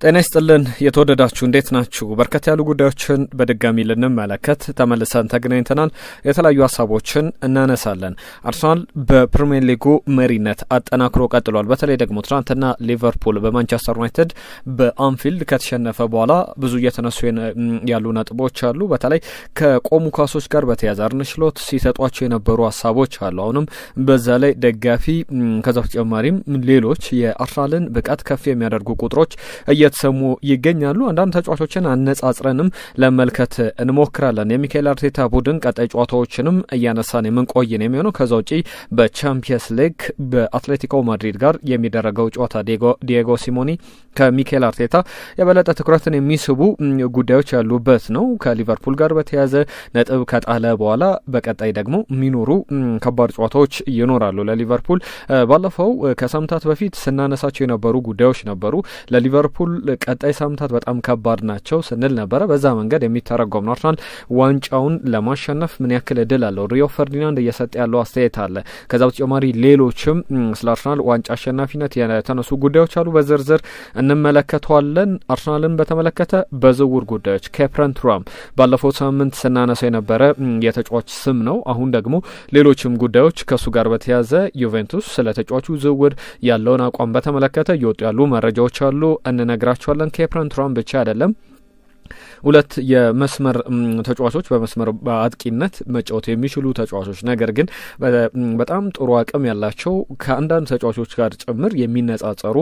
ጤና ይስጥልን የተወደዳችሁ እንዴት ናችሁ? በርከት ያሉ ጉዳዮችን በድጋሚ ልንመለከት ተመልሰን ተገናኝተናል። የተለያዩ ሀሳቦችን እናነሳለን። አርሰናል በፕሪሚየር ሊጉ መሪነት አጠናክሮ ቀጥሏል። በተለይ ደግሞ ትናንትና ሊቨርፑል በማንቸስተር ዩናይትድ በአንፊልድ ከተሸነፈ በኋላ ብዙ እየተነሱ ያሉ ነጥቦች አሉ። በተለይ ከቆሙ ኳሶች ጋር በተያያዘ አርነ ስሎት ሲሰጧቸው የነበሩ ሀሳቦች አሉ። አሁንም በዛ ላይ ደጋፊ ከዛ በተጨማሪም ሌሎች የአርሰናልን ብቃት ከፍ የሚያደርጉ ቁጥሮች እየተሰሙ ይገኛሉ። አንዳንድ ተጫዋቾችን አነጻጽረንም ለመልከት እንሞክራለን። የሚካኤል አርቴታ ቡድን ቀጣይ ጨዋታዎችንም እያነሳን የምንቆይ ነው የሚሆነው። ከዛ ውጪ በቻምፒየንስ ሊግ በአትሌቲኮ ማድሪድ ጋር የሚደረገው ጨዋታ ዲየጎ ሲሞኒ ከሚካኤል አርቴታ የበለጠ ትኩረትን የሚስቡ ጉዳዮች ያሉበት ነው። ከሊቨርፑል ጋር በተያያዘ ነጥብ ከጣለ በኋላ በቀጣይ ደግሞ የሚኖሩ ከባድ ጨዋታዎች ይኖራሉ ለሊቨርፑል። ባለፈው ከሳምንታት በፊት ስናነሳቸው የነበሩ ጉዳዮች ነበሩ። ለሊቨርፑል ቀጣይ ሳምንታት በጣም ከባድ ናቸው ስንል ነበረ። በዛ መንገድ የሚተረጎም ነው። አርሰናል ዋንጫውን ለማሸነፍ ምን ያክል እድል አለው? ሪዮ ፈርዲናንድ እየሰጠ ያለው አስተያየት አለ። ከዛ በተጨማሪ ሌሎችም ስለ አርሰናል ዋንጫ አሸናፊነት የተነሱ ጉዳዮች አሉ። በዝርዝር እንመለከተዋለን። አርሰናልን በተመለከተ በዝውውር ጉዳዮች ኬፕረን ቱራም ባለፈው ሳምንት ስናነሳው የነበረ የተጫዋች ስም ነው። አሁን ደግሞ ሌሎችም ጉዳዮች ከሱ ጋር በተያያዘ ዩቬንቱስ ስለ ተጫዋቹ ዝውውር ያለውን አቋም በተመለከተ እየወጡ ያሉ መረጃዎች አሉ፣ እንነግራቸዋለን። ኬፕረን ቱራም ብቻ አይደለም፣ ሁለት የመስመር ተጫዋቾች በመስመር በአጥቂነት መጫወት የሚችሉ ተጫዋቾች ነገር ግን በጣም ጥሩ አቅም ያላቸው ከአንዳንድ ተጫዋቾች ጋር ጭምር የሚነጻጸሩ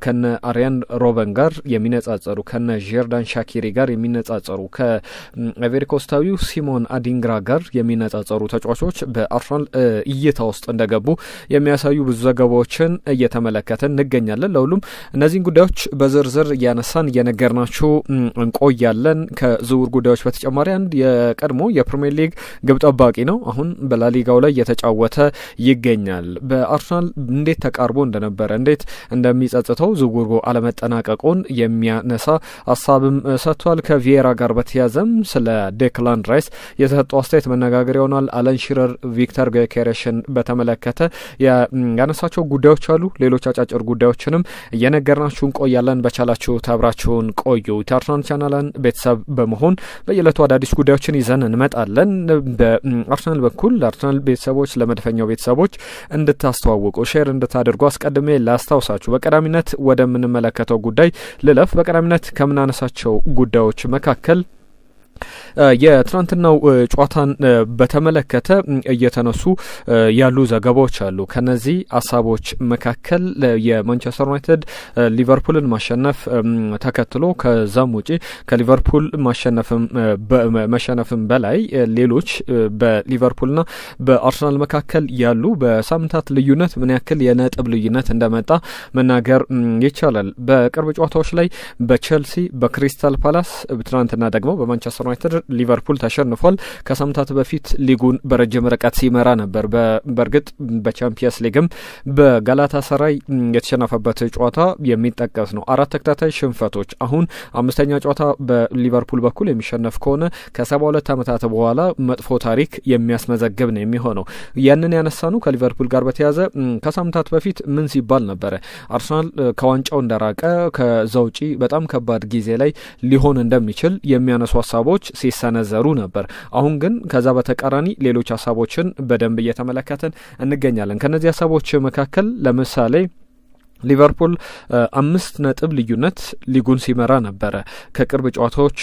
ከነ አሪያን ሮበን ጋር የሚነጻጸሩ ከነ ጀርዳን ሻኪሪ ጋር የሚነጻጸሩ ከአይቮሪ ኮስታዊው ሲሞን አዲንግራ ጋር የሚነጻጸሩ ተጫዋቾች በአርሰናል እይታ ውስጥ እንደገቡ የሚያሳዩ ብዙ ዘገባዎችን እየተመለከተን እንገኛለን። ለሁሉም እነዚህን ጉዳዮች በዝርዝር እያነሳን እየነገርናችሁ እንቆያለን። ከዝውውር ጉዳዮች በተጨማሪ አንድ የቀድሞ የፕሪሚየር ሊግ ግብ ጠባቂ ነው። አሁን በላሊጋው ላይ እየተጫወተ ይገኛል። በአርሰናል እንዴት ተቃርቦ እንደነበረ እንዴት እንደሚጸጽተው ዝውውሩ አለመጠናቀቁን የሚያነሳ ሀሳብም ሰጥቷል። ከቪዬራ ጋር በተያዘም ስለ ዴክላን ራይስ የተሰጠው አስተያየት መነጋገር ይሆናል። አለን ሺረር ቪክተር ጌኬሬሽን በተመለከተ ያነሳቸው ጉዳዮች አሉ። ሌሎች አጫጭር ጉዳዮችንም እየነገርናችሁ እንቆያለን። በቻላችሁ ተብራችሁን ቆዩ። የአርሰናል ቻናልን ቤተሰብ በመሆን በየዕለቱ አዳዲስ ጉዳዮችን ይዘን እንመጣለን። በአርሰናል በኩል ለአርሰናል ቤተሰቦች ለመድፈኛው ቤተሰቦች እንድታስተዋውቁ ሼር እንድታደርጉ አስቀድሜ ላስታውሳችሁ። በቀዳሚነት ወደምንመለከተው ጉዳይ ልለፍ። በቀዳሚነት ከምናነሳቸው ጉዳዮች መካከል የትናንትናው ጨዋታን በተመለከተ እየተነሱ ያሉ ዘገባዎች አሉ። ከነዚህ ሀሳቦች መካከል የማንቸስተር ዩናይትድ ሊቨርፑልን ማሸነፍ ተከትሎ ከዛም ውጪ ከሊቨርፑል መሸነፍም በላይ ሌሎች በሊቨርፑልና በአርሰናል መካከል ያሉ በሳምንታት ልዩነት ምን ያክል የነጥብ ልዩነት እንደመጣ መናገር ይቻላል። በቅርብ ጨዋታዎች ላይ በቼልሲ በክሪስታል ፓላስ ትናንትና ደግሞ በማንቸስተር ዩናይትድ ሊቨርፑል ተሸንፏል። ከሳምንታት በፊት ሊጉን በረጅም ርቀት ሲመራ ነበር። በእርግጥ በቻምፒየንስ ሊግም በጋላታሳራይ የተሸነፈበት ጨዋታ የሚጠቀስ ነው። 4 ተከታታይ ሽንፈቶች። አሁን 5ኛ ጨዋታ በሊቨርፑል በኩል የሚሸነፍ ከሆነ ከ72 ዓመታት በኋላ መጥፎ ታሪክ የሚያስመዘግብ ነው የሚሆነው። ያንን ያነሳኑ ከሊቨርፑል ጋር በተያያዘ ከሳምንታት በፊት ምን ሲባል ነበረ? አርሰናል ከዋንጫው እንደራቀ ከዛ ውጪ በጣም ከባድ ጊዜ ላይ ሊሆን እንደሚችል የሚያነሱ ሀሳቦች ሲሰነዘሩ ነበር። አሁን ግን ከዛ በተቃራኒ ሌሎች ሀሳቦችን በደንብ እየተመለከትን እንገኛለን። ከነዚህ ሀሳቦች መካከል ለምሳሌ ሊቨርፑል 5 ነጥብ ልዩነት ሊጉን ሲመራ ነበረ። ከቅርብ ጨዋታዎች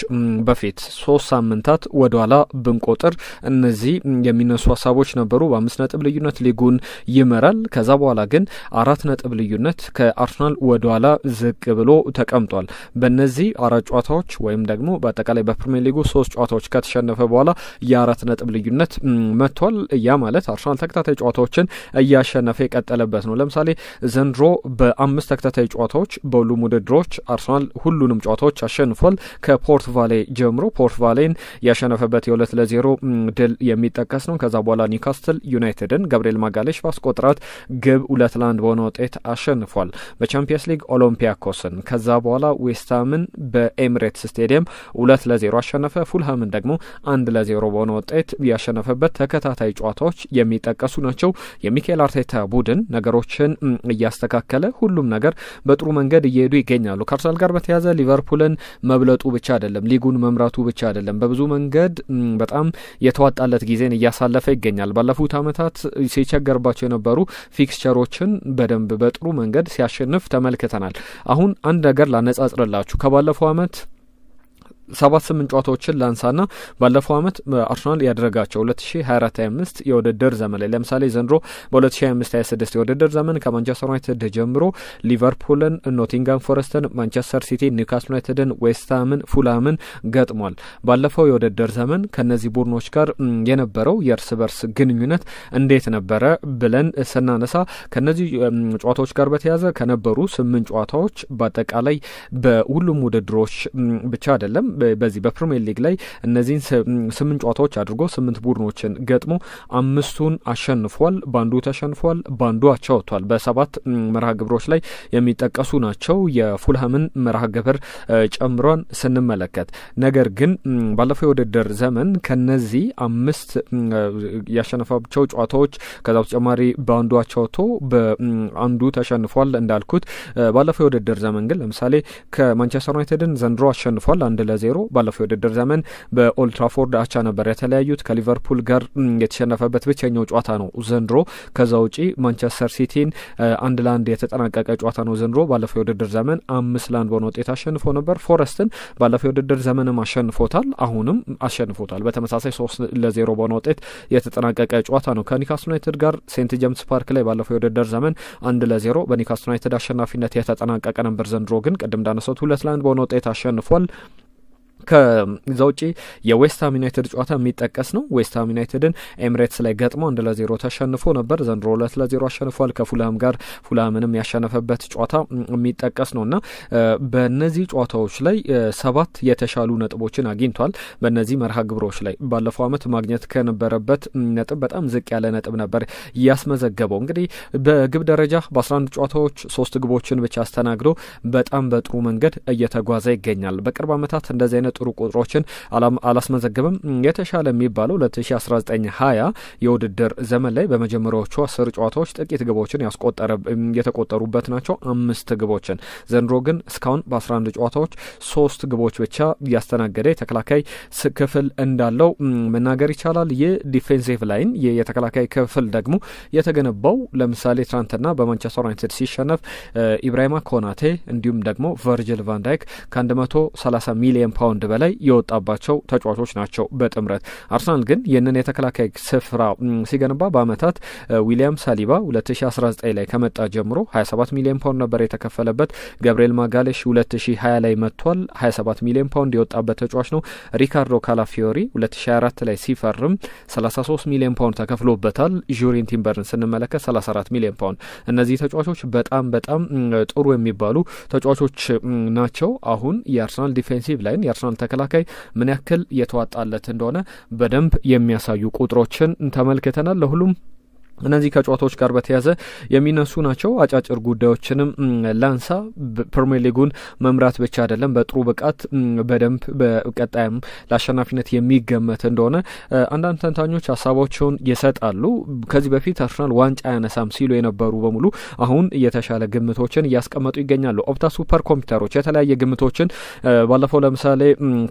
በፊት 3 ሳምንታት ወደኋላ ብንቆጥር እነዚህ የሚነሱ ሀሳቦች ነበሩ። በ5 ነጥብ ልዩነት ሊጉን ይመራል። ከዛ በኋላ ግን 4 ነጥብ ልዩነት ከአርሰናል ወደኋላ ዝቅ ብሎ ተቀምጧል። በእነዚህ 4 ጨዋታዎች ወይም ደግሞ በአጠቃላይ በፕሪሚየር ሊጉ 3 ጨዋታዎች ከተሸነፈ በኋላ የ4 ነጥብ ልዩነት መጥቷል። ያ ማለት አርሰናል ተከታታይ ጨዋታዎችን እያሸነፈ የቀጠለበት ነው። ለምሳሌ ዘንድሮ በ5 ተከታታይ ጨዋታዎች በሁሉም ውድድሮች አርሰናል ሁሉንም ጨዋታዎች አሸንፏል። ከፖርት ቫሌ ጀምሮ ፖርት ቫሌን ያሸነፈበት የ2-0 ድል የሚጠቀስ ነው። ከዛ በኋላ ኒውካስትል ዩናይትድን ገብርኤል ማጋሌሽ ባስቆጠራት ግብ 2-1 በሆነ ውጤት አሸንፏል። በቻምፒየንስ ሊግ ኦሎምፒያኮስን ከዛ በኋላ ዌስትሃምን በኤሚሬትስ ስቴዲየም 2-0 አሸነፈ። ፉልሃምን ደግሞ 1-0 በሆነ ውጤት ያሸነፈበት ተከታታይ ጨዋታዎች የሚጠቀሱ ናቸው። የሚካኤል አርቴታ ቡድን ነገሮችን እያስተካከለ ሁሉም ነገር በጥሩ መንገድ እየሄዱ ይገኛሉ። ከአርሰናል ጋር በተያያዘ ሊቨርፑልን መብለጡ ብቻ አይደለም፣ ሊጉን መምራቱ ብቻ አይደለም፣ በብዙ መንገድ በጣም የተዋጣለት ጊዜን እያሳለፈ ይገኛል። ባለፉት አመታት ሲቸገርባቸው የነበሩ ፊክስቸሮችን በደንብ በጥሩ መንገድ ሲያሸንፍ ተመልክተናል። አሁን አንድ ነገር ላነጻጽርላችሁ። ከባለፈው አመት 7-8 ጨዋታዎችን ላንሳና ባለፈው አመት አርሰናል ያደረጋቸው 2024-25 የውድድር ዘመን ላይ ለምሳሌ ዘንድሮ በ2025-26 የውድድር ዘመን ከማንቸስተር ዩናይትድ ጀምሮ ሊቨርፑልን፣ ኖቲንጋም ፎረስትን፣ ማንቸስተር ሲቲ፣ ኒውካስል ዩናይትድን፣ ዌስትሃምን፣ ፉልሃምን ገጥሟል። ባለፈው የውድድር ዘመን ከነዚህ ቡድኖች ጋር የነበረው የእርስ በርስ ግንኙነት እንዴት ነበረ ብለን ስናነሳ ከነዚህ ጨዋታዎች ጋር በተያያዘ ከነበሩ 8 ጨዋታዎች በአጠቃላይ በሁሉም ውድድሮች ብቻ አይደለም በዚህ በፕሪሚየር ሊግ ላይ እነዚህን 8 ጨዋታዎች አድርጎ 8 ቡድኖችን ገጥሞ 5ቱን አሸንፏል፣ ባንዱ ተሸንፏል፣ ባንዱ አቻ ወጥቷል። በ7 መርሃ ግብሮች ላይ የሚጠቀሱ ናቸው። የፉልሃምን መርሃ ግብር ጨምሯን ስንመለከት ነገር ግን ባለፈው የውድድር ዘመን ከነዚህ 5 ያሸነፋቸው ጨዋታዎች ከዛ በተጨማሪ ባንዱ አቻ ወጥቶ በአንዱ ተሸንፏል እንዳልኩት። ባለፈው የውድድር ዘመን ግን ለምሳሌ ከማንቸስተር ዩናይትድን ዘንድሮ አሸንፏል 1-0። ባለፈው የውድድር ዘመን በኦልድ ትራፎርድ አቻ ነበር የተለያዩት። ከሊቨርፑል ጋር የተሸነፈበት ብቸኛው ጨዋታ ነው ዘንድሮ። ከዛ ውጪ ማንቸስተር ሲቲን 1-1 የተጠናቀቀ ጨዋታ ነው ዘንድሮ። ባለፈው የውድድር ዘመን 5-1 በሆነ ውጤት አሸንፎ ነበር። ፎረስትን ባለፈው የውድድር ዘመንም አሸንፎታል፣ አሁንም አሸንፎታል በተመሳሳይ 3-0 በሆነ ውጤት የተጠናቀቀ ጨዋታ ነው። ከኒውካስል ዩናይትድ ጋር ሴንት ጄምስ ፓርክ ላይ ባለፈው የውድድር ዘመን 1-0 በኒውካስል ዩናይትድ አሸናፊነት የተጠናቀቀ ነበር። ዘንድሮ ግን ቅድም እንዳነሳሁት 2-1 በሆነ ውጤት አሸንፏል። ከዛ ውጪ የዌስትሃም ዩናይትድ ጨዋታ የሚጠቀስ ነው። ዌስትሃም ዩናይትድን ኤምሬትስ ላይ ገጥሞ 1-0 ተሸንፎ ነበር። ዘንድሮ 2-0 አሸንፏል። ከፉልሃም ጋር ፉልሃምንም ያሸነፈበት ጨዋታ የሚጠቀስ ነውና በእነዚህ ጨዋታዎች ላይ 7 የተሻሉ ነጥቦችን አግኝቷል። በእነዚህ መርሃ ግብሮች ላይ ባለፈው አመት ማግኘት ከነበረበት ነጥብ በጣም ዝቅ ያለ ነጥብ ነበር ያስመዘገበው። እንግዲህ በግብ ደረጃ በ11 ጨዋታዎች 3 ግቦችን ብቻ አስተናግዶ በጣም በጥሩ መንገድ እየተጓዘ ይገኛል። በቅርብ አመታት እንደዚህ አይነት ጥሩ ቁጥሮችን አላስመዘገበም። የተሻለ የሚባለው 2019-20 የውድድር ዘመን ላይ በመጀመሪያዎቹ 10 ጨዋታዎች ጥቂት ግቦችን የተቆጠሩበት ናቸው፣ 5 ግቦችን። ዘንድሮ ግን እስካሁን በ11 ጨዋታዎች 3 ግቦች ብቻ ያስተናገደ የተከላካይ ክፍል እንዳለው መናገር ይቻላል። ይህ ዲፌንሲቭ ላይን የተከላካይ ክፍል ደግሞ የተገነባው ለምሳሌ ትናንትና በማንቸስተር ዩናይትድ ሲሸነፍ ኢብራሂማ ኮናቴ እንዲሁም ደግሞ ቨርጅል ቫን ዳይክ ከ130 ሚሊዮን ፓውንድ በላይ የወጣባቸው ተጫዋቾች ናቸው በጥምረት። አርሰናል ግን ይህንን የተከላካይ ስፍራ ሲገነባ በአመታት ዊሊያም ሳሊባ 2019 ላይ ከመጣ ጀምሮ 27 ሚሊዮን ፓውንድ ነበር የተከፈለበት። ገብርኤል ማጋሌሽ 2020 ላይ መጥቷል፣ 27 ሚሊዮን ፓውንድ የወጣበት ተጫዋች ነው። ሪካርዶ ካላፊዮሪ 2024 ላይ ሲፈርም 33 ሚሊዮን ፓውንድ ተከፍሎበታል። ጁሪን ቲምበርን ስንመለከት 34 ሚሊዮን ፓውንድ። እነዚህ ተጫዋቾች በጣም ጥሩ የሚባሉ ተጫዋቾች ናቸው። አሁን የአርሰናል ዲፌንሲቭ ላይን የአርሰናል ተከላካይ ምን ያክል የተዋጣለት እንደሆነ በደንብ የሚያሳዩ ቁጥሮችን ተመልክተናል። ለሁሉም እነዚህ ከጨዋታዎች ጋር በተያያዘ የሚነሱ ናቸው። አጫጭር ጉዳዮችንም ላንሳ። ፕሪሚየር ሊጉን መምራት ብቻ አይደለም፣ በጥሩ ብቃት በደንብ በቀጣይም ለአሸናፊነት የሚገመት እንደሆነ አንዳንድ ተንታኞች ሀሳባቸውን ይሰጣሉ። ከዚህ በፊት አርሰናል ዋንጫ ያነሳም ሲሉ የነበሩ በሙሉ አሁን የተሻለ ግምቶችን እያስቀመጡ ይገኛሉ። ኦፕታ ሱፐር ኮምፒውተሮች የተለያየ ግምቶችን ባለፈው ለምሳሌ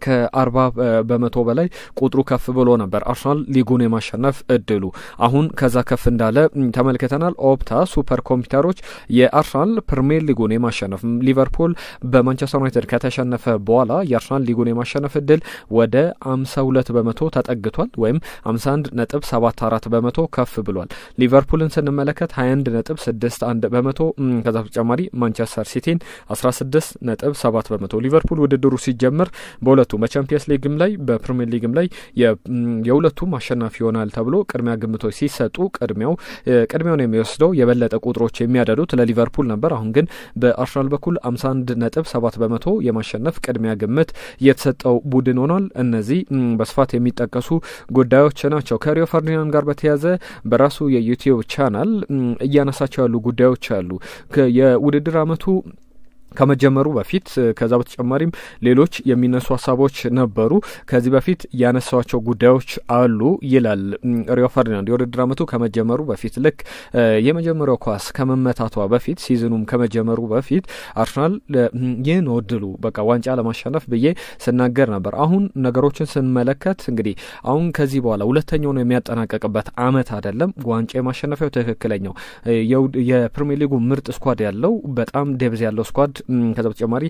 ከ40% በላይ ቁጥሩ ከፍ ብሎ ነበር አርሰናል ሊጉን የማሸነፍ እድሉ። አሁን ከዛ ከፍ እንዳለ ተመልክተናል። ኦፕታ ሱፐር ኮምፒውተሮች የአርሰናል ፕሪሚየር ሊጉን የማሸነፍ ሊቨርፑል በማንቸስተር ዩናይትድ ከተሸነፈ በኋላ የአርሰናል ሊጉን የማሸነፍ እድል ወደ 52% ተጠግቷል፣ ወይም 51.74% ከፍ ብሏል። ሊቨርፑልን ስንመለከት 21.61%፣ ከዛ በተጨማሪ ማንቸስተር ሲቲን 16.7%። ሊቨርፑል ውድድሩ ሲጀምር በሁለቱም በቻምፒየንስ ሊግም ላይ በፕሪሚየር ሊግም ላይ የሁለቱም አሸናፊ ይሆናል ተብሎ ቅድሚያ ግምቶች ሲሰጡ ቅድሚያውን የሚወስደው የበለጠ ቁጥሮች የሚያደሉት ለሊቨርፑል ነበር። አሁን ግን በአርሰናል በኩል 51.7% የማሸነፍ ቅድሚያ ግምት የተሰጠው ቡድን ሆኗል። እነዚህ በስፋት የሚጠቀሱ ጉዳዮች ናቸው። ከሪዮ ፈርዲናንድ ጋር በተያያዘ በራሱ የዩቲዩብ ቻናል እያነሳቸው ያሉ ጉዳዮች አሉ። የውድድር አመቱ ከመጀመሩ በፊት ከዛ በተጨማሪም ሌሎች የሚነሱ ሀሳቦች ነበሩ። ከዚህ በፊት ያነሳዋቸው ጉዳዮች አሉ ይላል ሪዮ ፈርዲናንድ። የውድድር ዓመቱ ከመጀመሩ በፊት ልክ የመጀመሪያው ኳስ ከመመታቷ በፊት ሲዝኑም ከመጀመሩ በፊት አርሰናል ይህን ወድሉ በቃ ዋንጫ ለማሸነፍ ብዬ ስናገር ነበር። አሁን ነገሮችን ስንመለከት እንግዲህ አሁን ከዚህ በኋላ ሁለተኛው ነው የሚያጠናቀቅበት አመት አይደለም። ዋንጫ የማሸነፊያው ትክክለኛው የፕሪሚየር ሊጉ ምርጥ ስኳድ ያለው በጣም ዴብዝ ያለው ስኳድ ከዛ በተጨማሪ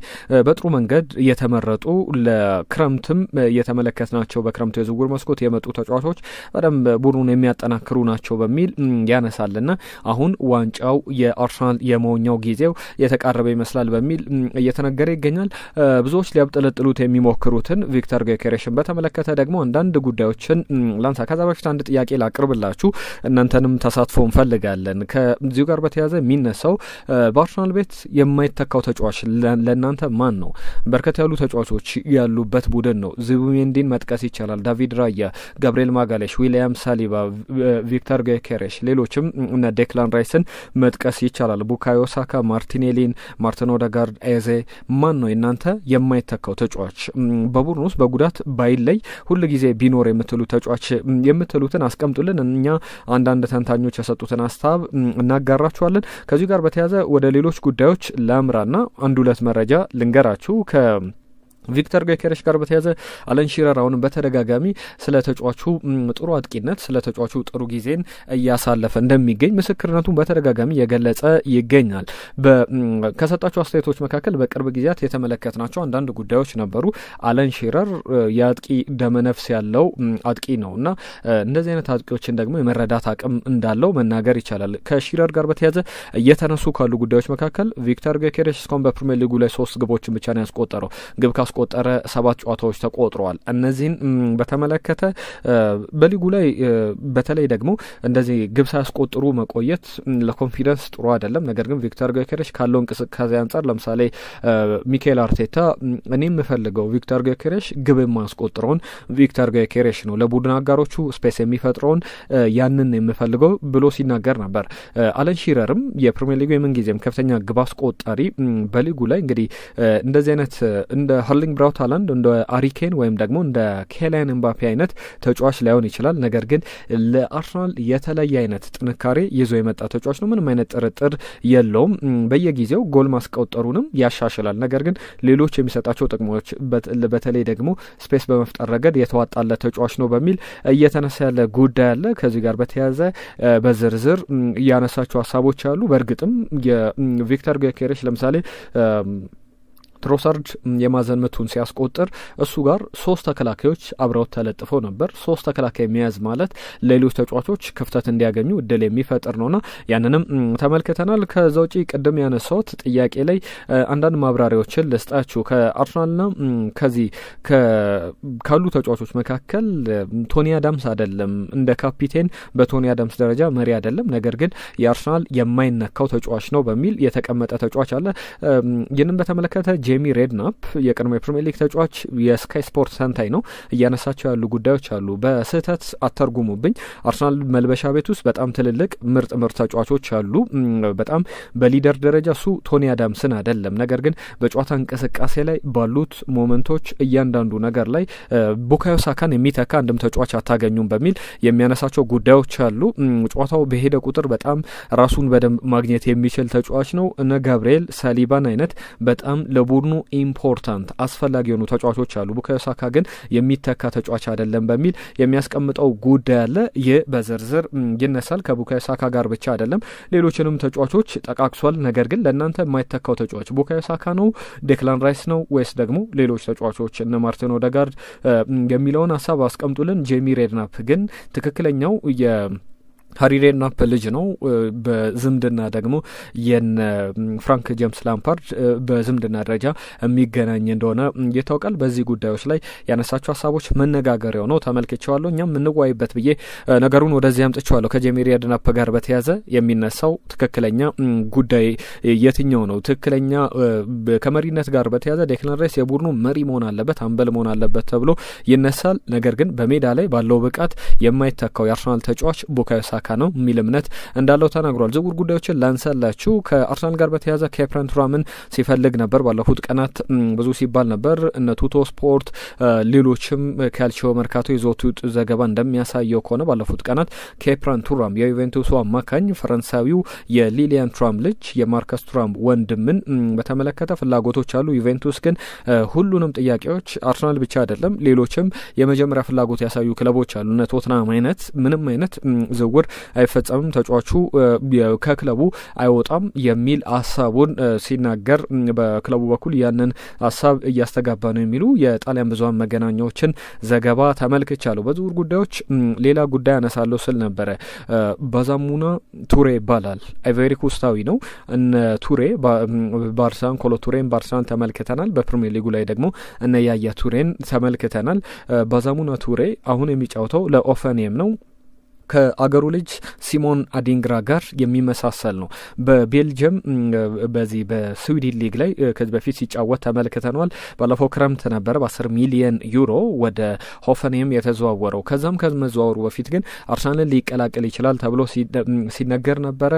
በጥሩ መንገድ የተመረጡ ለክረምትም የተመለከትናቸው በክረምቱ የዝውውር መስኮት የመጡ ተጫዋቾች በደንብ ቡድኑን የሚያጠናክሩ ናቸው በሚል ያነሳልና አሁን ዋንጫው የአርሰናል የመሆኛው ጊዜው የተቃረበ ይመስላል በሚል እየተነገረ ይገኛል። ብዙዎች ሊያብጠለጥሉት የሚሞክሩትን ቪክተር ጊዮኬሬሽን በተመለከተ ደግሞ አንዳንድ ጉዳዮችን ላንሳ። ከዛ በፊት አንድ ጥያቄ ላቅርብላችሁ፣ እናንተንም ተሳትፎ እንፈልጋለን። ከዚሁ ጋር በተያያዘ የሚነሳው በአርሰናል ቤት የማይተካው ተጫዋች ለእናንተ ማን ነው? በርከት ያሉ ተጫዋቾች ያሉበት ቡድን ነው። ዙቢሜንዲን መጥቀስ ይቻላል፣ ዳቪድ ራያ፣ ገብርኤል ማጋሌሽ፣ ዊሊያም ሳሊባ፣ ቪክተር ጊዮኬሬሽ፣ ሌሎችም እነ ዴክላን ራይስን መጥቀስ ይቻላል። ቡካዮ ሳካ፣ ማርቲኔሊን፣ ማርቲን ኦዴጋርድ፣ ኤዜ። ማን ነው የእናንተ የማይተካው ተጫዋች? በቡድን ውስጥ በጉዳት ባይለይ ሁል ጊዜ ቢኖር የምትሉ ተጫዋች የምትሉትን አስቀምጡልን። እኛ አንዳንድ ተንታኞች የሰጡትን ሀሳብ እናጋራችኋለን። ከዚሁ ጋር በተያያዘ ወደ ሌሎች ጉዳዮች ላምራና አንድ ሁለት መረጃ ልንገራችሁ። ቪክተር ጊዮኬሬሽ ጋር በተያያዘ አለን ሺረር አሁን በተደጋጋሚ ስለ ተጫዋቹ ጥሩ አጥቂነት ስለ ተጫዋቹ ጥሩ ጊዜን እያሳለፈ እንደሚገኝ ምስክርነቱን በተደጋጋሚ የገለጸ ይገኛል። ከሰጣቸው አስተያየቶች መካከል በቅርብ ጊዜያት የተመለከትናቸው አንዳንድ ጉዳዮች ነበሩ። አለን ሺረር የአጥቂ ደመነፍስ ያለው አጥቂ ነውና እንደዚህ አይነት አጥቂዎችን ደግሞ የመረዳት አቅም እንዳለው መናገር ይቻላል። ከሺረር ጋር በተያያዘ እየተነሱ ካሉ ጉዳዮች መካከል ቪክተር ጊዮኬሬሽ እስካሁን በፕሪሚየር ሊጉ ላይ 3 ግቦችን ብቻ ነው ያስቆጠረው። ግብ ቆጠረ 7 ጨዋታዎች ተቆጥረዋል። እነዚህን በተመለከተ በሊጉ ላይ በተለይ ደግሞ እንደዚህ ግብ ሳያስቆጥሩ መቆየት ለኮንፊደንስ ጥሩ አይደለም። ነገር ግን ቪክተር ጊዮኬሬሽ ካለው እንቅስቃሴ አንጻር ለምሳሌ ሚካኤል አርቴታ እኔ የምፈልገው ቪክተር ጊዮኬሬሽ ግብ የማያስቆጥረውን ቪክተር ጊዮኬሬሽ ነው፣ ለቡድን አጋሮቹ ስፔስ የሚፈጥረውን ያንን የምፈልገው ብሎ ሲናገር ነበር። አለን ሺረርም የፕሪሚየር ሊጉ የምንጊዜም ከፍተኛ ግብ አስቆጣሪ በሊጉ ላይ እንግዲህ እንደዚህ አይነት እንደ ሀርሊንግ ብራውት ሃላንድ እንደ አሪኬን ወይም ደግሞ እንደ ኬሊያን ኤምባፔ አይነት ተጫዋች ላይሆን ይችላል። ነገር ግን ለአርሰናል የተለየ አይነት ጥንካሬ ይዞ የመጣ ተጫዋች ነው። ምንም አይነት ጥርጥር የለውም። በየጊዜው ጎል ማስቆጠሩንም ያሻሽላል። ነገር ግን ሌሎች የሚሰጣቸው ጥቅሞች በተለይ ደግሞ ስፔስ በመፍጠር ረገድ የተዋጣለት ተጫዋች ነው በሚል እየተነሳ ያለ ጉዳይ አለ። ከዚህ ጋር በተያያዘ በዝርዝር ያነሳቸው ሀሳቦች አሉ። በእርግጥም የቪክተር ጊዮኬሬሽ ለምሳሌ ትሮሳርድ የማዘን ምቱን ሲያስቆጥር እሱ ጋር 3 ተከላካዮች አብረው ተለጥፈው ነበር። 3 ተከላካይ መያዝ ማለት ሌሎች ተጫዋቾች ክፍተት እንዲያገኙ እድል የሚፈጥር ነውና ያንንም ተመልክተናል። ከዛ ውጪ ቅድም ያነሳሁት ጥያቄ ላይ አንዳንድ ማብራሪያዎችን ልስጣችሁ። ከአርሰናልና ከዚህ ካሉ ተጫዋቾች መካከል ቶኒ አዳምስ አይደለም እንደ ካፒቴን በቶኒ አዳምስ ደረጃ መሪ አይደለም፣ ነገር ግን የአርሰናል የማይነካው ተጫዋች ነው በሚል የተቀመጠ ተጫዋች አለ። ይህንን በተመለከተ ጄሚ ሬድናፕ የቀድሞ የፕሪሚየር ሊግ ተጫዋች የስካይ ስፖርት ተንታኝ ነው፣ እያነሳቸው ያሉ ጉዳዮች አሉ። በስህተት አተርጉሙብኝ። አርሰናል መልበሻ ቤት ውስጥ በጣም ትልልቅ ምርጥ ተጫዋቾች አሉ። በጣም በሊደር ደረጃ እሱ ቶኒ አዳምስን አይደለም፣ ነገር ግን በጨዋታ እንቅስቃሴ ላይ ባሉት ሞመንቶች እያንዳንዱ ነገር ላይ ቡካዮ ሳካን የሚተካ አንድም ተጫዋች አታገኙም በሚል የሚያነሳቸው ጉዳዮች አሉ። ጨዋታው በሄደ ቁጥር በጣም ራሱን በደንብ ማግኘት የሚችል ተጫዋች ነው። እነ ገብርኤል ሳሊባን አይነት በጣም ለቡድኑ ኢምፖርታንት አስፈላጊ የሆኑ ተጫዋቾች አሉ። ቡካዮ ሳካ ግን የሚተካ ተጫዋች አይደለም በሚል የሚያስቀምጠው ጉዳይ አለ። ይህ በዝርዝር ይነሳል። ከቡካዮ ሳካ ጋር ብቻ አይደለም ሌሎችንም ተጫዋቾች ጠቃቅሷል። ነገር ግን ለእናንተ የማይተካው ተጫዋች ቡካዮ ሳካ ነው፣ ዴክላን ራይስ ነው ወይስ ደግሞ ሌሎች ተጫዋቾች እነ ማርቲን ኦዴጋርድ የሚለውን ሀሳብ አስቀምጡልን። ጄሚ ሬድናፕ ግን ትክክለኛው ሃሪ ሬድናፕ ልጅ ነው። በዝምድና ደግሞ የነ ፍራንክ ጄምስ ላምፓርድ በዝምድና ደረጃ የሚገናኝ እንደሆነ ይታወቃል። በዚህ ጉዳዮች ላይ ያነሳቸው ሀሳቦች መነጋገሪያው ነው፣ ተመልክቼዋለሁ። እኛም የምንወያይበት ብዬ ነገሩን ወደዚህ አምጥቼዋለሁ። ከጄሚ ሬድናፕ ጋር በተያያዘ የሚነሳው ትክክለኛ ጉዳይ የትኛው ነው? ትክክለኛ ከመሪነት ጋር በተያያዘ ዴክላን ራይስ የቡድኑ መሪ መሆን አለበት፣ አምበል መሆን አለበት ተብሎ ይነሳል። ነገር ግን በሜዳ ላይ ባለው ብቃት የማይተካው የአርሰናል ተጫዋች ቡካዮ ሳካ ሳካ ነው የሚል እምነት እንዳለው ተናግሯል። ዝውውር ጉዳዮችን ላንሳላችሁ። ከአርሰናል ጋር በተያያዘ ኬፕረን ቱራምን ሲፈልግ ነበር ባለፉት ቀናት ብዙ ሲባል ነበር። እነ ቱቶ ስፖርት ሌሎችም ካልቺዮ መርካቶ ይዞት ዘገባ እንደሚያሳየው ከሆነ ባለፉት ቀናት ኬፕረን ቱራም የዩቬንቱሱ አማካኝ ፈረንሳዊው የሊሊያን ቱራም ልጅ የማርከስ ቱራም ወንድምን በተመለከተ ፍላጎቶች አሉ። ዩቬንቱስ ግን ሁሉንም ጥያቄዎች አርሰናል ብቻ አይደለም ሌሎችም የመጀመሪያ ፍላጎት ያሳዩ ክለቦች አሉ። እነ ቶትናም አይነት ምንም አይነት ዝውውር አይፈጸምም፣ ተጫዋቹ ከክለቡ አይወጣም የሚል ሀሳቡን ሲናገር በክለቡ በኩል ያንን ሀሳብ እያስተጋባ ነው የሚሉ የጣሊያን ብዙሃን መገናኛዎችን ዘገባ ተመልክቻለሁ። በዝውውር ጉዳዮች ሌላ ጉዳይ አነሳለሁ ስል ነበረ። ባዛሙና ቱሬ ይባላል። አይቮሪ ኮስታዊ ነው። እነ ቱሬ ባርሳን ኮሎ ቱሬን ባርሳን ተመልክተናል። በፕሪሚየር ሊጉ ላይ ደግሞ እነ ያያ ቱሬን ተመልክተናል። ባዛሙና ቱሬ አሁን የሚጫወተው ለኦፈኒየም ነው። ከአገሩ ልጅ ሲሞን አዲንግራ ጋር የሚመሳሰል ነው። በቤልጅየም በዚህ በስዊድን ሊግ ላይ ከዚህ በፊት ሲጫወት ተመልክተናል። ባለፈው ክረምት ነበረ በ10 ሚሊዮን ዩሮ ወደ ሆፈንሄም የተዘዋወረው። ከዛም ከመዘዋወሩ በፊት ግን አርሰናልን ሊቀላቀል ይችላል ተብሎ ሲነገር ነበረ።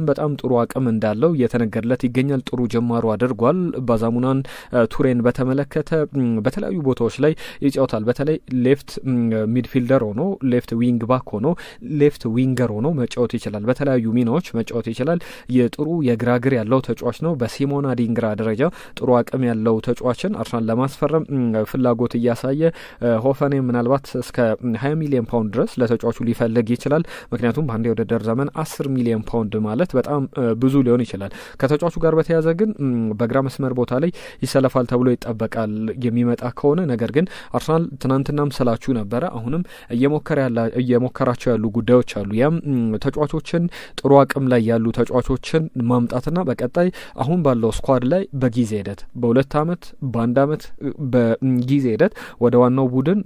በጣም ጥሩ አቅም እንዳለው እየተነገረለት ይገኛል። ጥሩ ጀማሩ አድርጓል። ባዛሙናን ቱሬን በተመለከተ በተለያዩ ቦታዎች ላይ ይጫወታል። በተለይ ሌፍት ሚድፊልደር ሆኖ ሌፍት ዊንግ ባክ ሆኖ ሌፍት ዊንገር ሆኖ መጫወት ይችላል። በተለያዩ ሚናዎች መጫወት ይችላል። የጥሩ የግራግር ያለው ተጫዋች ነው። በሲሞን አዲንግራ ደረጃ ጥሩ አቅም ያለው ተጫዋችን አርሰናል ለማስፈረም ፍላጎት እያሳየ ሆፈንሄም ምናልባት እስከ 20 ሚሊዮን ፓውንድ ድረስ ለተጫዋቹ ሊፈልግ ይችላል። ምክንያቱም በአንድ የውድድር ዘመን 10 ሚሊዮን ፓውንድ ማለት በጣም ብዙ ሊሆን ይችላል። ከተጫዋቹ ጋር በተያያዘ ግን በግራ መስመር ቦታ ላይ ይሰለፋል ተብሎ ይጠበቃል የሚመጣ ከሆነ። ነገር ግን አርሰናል ትናንትናም ስላችሁ ነበረ አሁንም እየሞከራቸው ያሉ ጉዳዮች አሉ። ያም ተጫዋቾችን ጥሩ አቅም ላይ ያሉ ተጫዋቾችን ማምጣትና በቀጣይ አሁን ባለው ስኳድ ላይ በጊዜ ሂደት በ2 አመት በ1 አመት በጊዜ ሂደት ወደ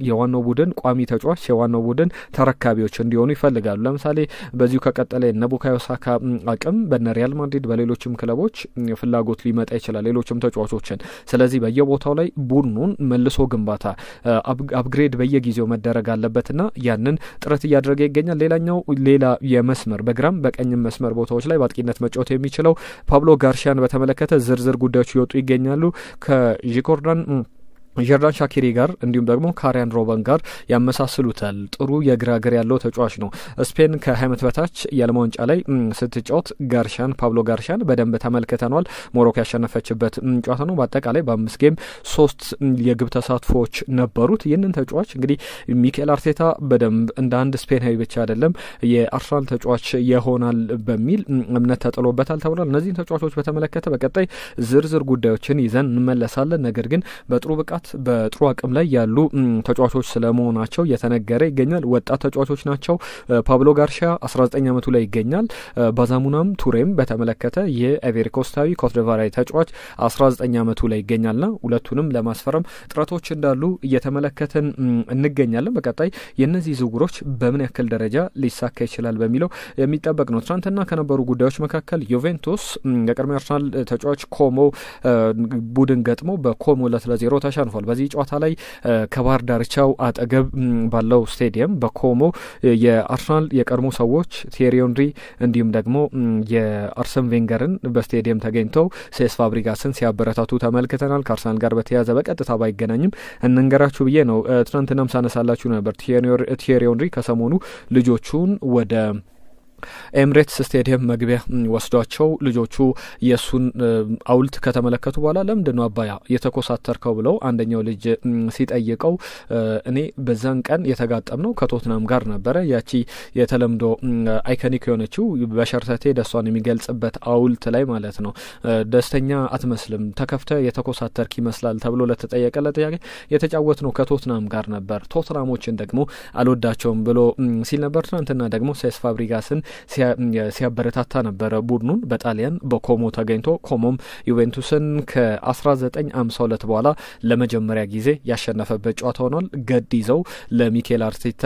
የዋናው ቡድን ቋሚ ተጫዋች የዋናው ቡድን ተረካቢዎች እንዲሆኑ ይፈልጋሉ። ለምሳሌ በዚሁ ከቀጠለ ቡካዮ ሳካ አቅም በነ ሪያል ማድሪድ በሌሎችም ክለቦች ፍላጎት ሊመጣ ይችላል ሌሎችም ተጫዋቾችን። ስለዚህ በየቦታው ላይ ቡድኑን መልሶ ግንባታ አፕግሬድ በየጊዜው መደረግ አለበትና ያንን ጥረት እያደረገ ይገኛል። ሌላ የመስመር በግራም በቀኝም መስመር ቦታዎች ላይ በአጥቂነት መጫወት የሚችለው ፓብሎ ጋርሺያን በተመለከተ ዝርዝር ጉዳዮች ይወጡ ይገኛሉ። ጀርዳን ሻኪሪ ጋር እንዲሁም ደግሞ ካሪያን ሮበን ጋር ያመሳስሉታል። ጥሩ የግራግር ያለው ተጫዋች ነው። ስፔን ከ20 ዓመት በታች የዓለም ዋንጫ ላይ ስትጫወት ፓብሎ ጋርሺያን በደንብ ተመልክተናል። ሞሮኮ ያሸነፈችበት ጨዋታ ነው። በአጠቃላይ በ5 ጌም 3 የግብ ተሳትፎዎች ነበሩት። ይህንን ተጫዋች እንግዲህ ሚኬል አርቴታ በደንብ እንደ አንድ ስፔናዊ ብቻ አይደለም የአርሰናል ተጫዋች ይሆናል በሚል እምነት ተጥሎበታል ተብሏል። እነዚህን ተጫዋቾች በተመለከተ በቀጣይ ዝርዝር ጉዳዮችን ይዘን እንመለሳለን። ነገር ግን በጥሩ ብቃት በጥሩ አቅም ላይ ያሉ ተጫዋቾች ስለመሆናቸው እየተነገረ ይገኛል። ወጣት ተጫዋቾች ናቸው። ፓብሎ ጋርሺያ 19 ዓመቱ ላይ ይገኛል። ባዛሙናም ቱሬም በተመለከተ የአይቮሪ ኮስታዊ ኮትዲቯራዊ ተጫዋች 19 ዓመቱ ላይ ይገኛልና ሁለቱንም ለማስፈረም ጥረቶች እንዳሉ እየተመለከተን እንገኛለን። በቀጣይ የነዚህ ዝውውሮች በምን ያክል ደረጃ ሊሳካ ይችላል በሚለው የሚጠበቅ ነው። ትናንትና ከነበሩ ጉዳዮች መካከል ዩቬንቱስ የቀድሞ አርሰናል ተጫዋች ኮሞ ቡድን ገጥሞ በኮሞ 2-0 ተሸንፏል። በዚህ ጨዋታ ላይ ከባህር ዳርቻው አጠገብ ባለው ስቴዲየም በኮሞ የአርሰናል የቀድሞ ሰዎች ቲየሪ ሄንሪ እንዲሁም ደግሞ የአርሰን ቬንገርን በስቴዲየም ተገኝተው ሴስ ፋብሪጋስን ሲያበረታቱ ተመልክተናል። ከአርሰናል ጋር በተያያዘ በቀጥታ ባይገናኝም እንንገራችሁ ብዬ ነው። ትናንትናም ሳነሳላችሁ ነበር። ቲየሪ ሄንሪ ከሰሞኑ ልጆቹን ወደ ኤምሬትስ ስቴዲየም መግቢያ ወስዷቸው ልጆቹ የሱን አውልት ከተመለከቱ በኋላ ለምንድነው አባያ የተኮሳተርከው ብለው አንደኛው ልጅ ሲጠይቀው እኔ በዛን ቀን የተጋጠምነው ከቶትናም ጋር ነበረ። ያቺ የተለምዶ አይኮኒክ የሆነችው በሸርተቴ ደስታን የሚገልጽበት አውልት ላይ ማለት ነው። ደስተኛ አትመስልም፣ ተከፍተ የተኮሳተርክ ይመስላል ተብሎ ለተጠየቀለት ጥያቄ የተጫወት ነው ከቶትናም ጋር ነበር፣ ቶትናሞችን ደግሞ አልወዳቸውም ብሎ ሲል ነበር። ትናንትና ደግሞ ሴስ ፋብሪጋስን ሲያበረታታ ነበር ቡድኑን በጣሊያን በኮሞ ተገኝቶ ኮሞም ዩቬንቱስን ከ1952 በኋላ ለመጀመሪያ ጊዜ ያሸነፈበት ጨዋታ ሆኗል። ገድ ይዘው ለሚኬል አርቴታ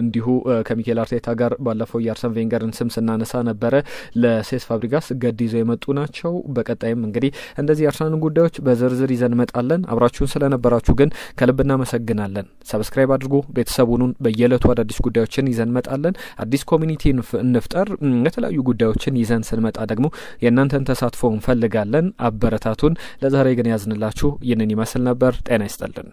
እንዲሁ ከሚኬል አርቴታ ጋር ባለፈው የአርሰን ቬንገርን ስም ስናነሳ ነበረ። ለሴስ ፋብሪጋስ ገድ ይዘው የመጡ ናቸው። በቀጣይም እንግዲህ እንደዚህ የአርሰናልን ጉዳዮች በዝርዝር ይዘን መጣለን። አብራችሁን ስለነበራችሁ ግን ከልብ እናመሰግናለን። ሰብስክራይብ አድርጉ፣ ቤተሰቡን በየዕለቱ አዳዲስ ጉዳዮችን ይዘን መጣለን። አዲስ ኮሚኒቲ እንፍጠር። የተለያዩ ጉዳዮችን ይዘን ስንመጣ ደግሞ የእናንተን ተሳትፎ እንፈልጋለን። አበረታቱን። ለዛሬ ግን ያዝንላችሁ ይህንን ይመስል ነበር። ጤና ይስጥልን።